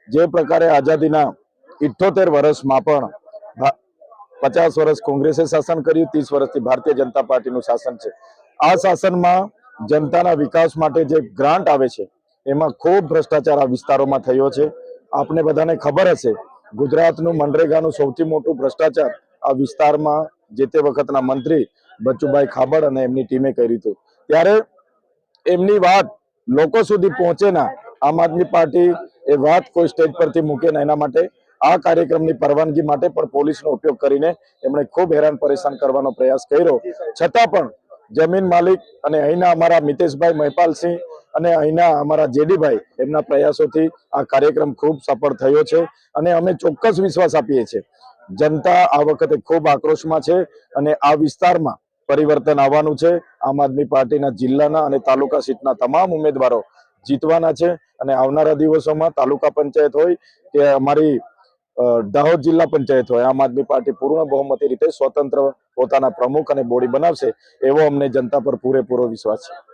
જે પ્રકારે આઝાદીના 78 વર્ષમાં પણ 50 વર્ષ કોંગ્રેસે શાસન કર્યું, 30 વર્ષથી ભારતીય જનતા પાર્ટીનું શાસન છે। આ શાસનમાં જનતાના વિકાસ માટે જે ગ્રાન્ટ આવે છે એમાં ખૂબ ભ્રષ્ટાચાર આ વિસ્તારોમાં થયો છે। આપને બધાને ખબર હશે, ગુજરાતનું મનરેગાનું સૌથી મોટું ભ્રષ્ટાચાર આ વિસ્તારમાં જે તે વખતના મંત્રી બચુભાઈ ખાબડ અને એમની ટીમે કર્યું હતું। ત્યારે એમની વાત લોકો સુધી પહોંચે ના, આમ આદમી પાર્ટી એ વાત કોઈ સ્ટેજ પરથી મૂકે ના, એના માટે આ કાર્યક્રમની પરવાનગી માટે પણ પોલીસનો ઉપયોગ કરીને એમણે ખૂબ હેરાન પરેશાન કરવાનો પ્રયાસ કર્યો। છતાં પણ જમીન માલિક અને અહીંના અમારા મિતેશભાઈ મહેપાલસિંહ અને અહીંના અમારા જેડીભાઈ એમના પ્રયાસોથી આ કાર્યક્રમ ખૂબ સફળ થયો છે અને અમે ચોક્કસ વિશ્વાસ આપીએ છીએ જનતા આ વખતે ખૂબ આક્રોશમાં છે અને આ વિસ્તારમાં પરિવર્તન આવવાનું છે। આમ આદમી પાર્ટીના જિલ્લાના અને તાલુકા સીટના તમામ ઉમેદવારો જીતવાના છે અને આવનારા દિવસોમાં તાલુકા પંચાયત હોય કે અમારી દાહોદ જિલ્લા પંચાયત હોય, આમ આદમી પાર્ટી પૂર્ણ બહુમતી રીતે સ્વતંત્ર પોતાના પ્રમુખ અને બોડી બનાવશે એવો અમને જનતા પર પૂરેપૂરો વિશ્વાસ છે।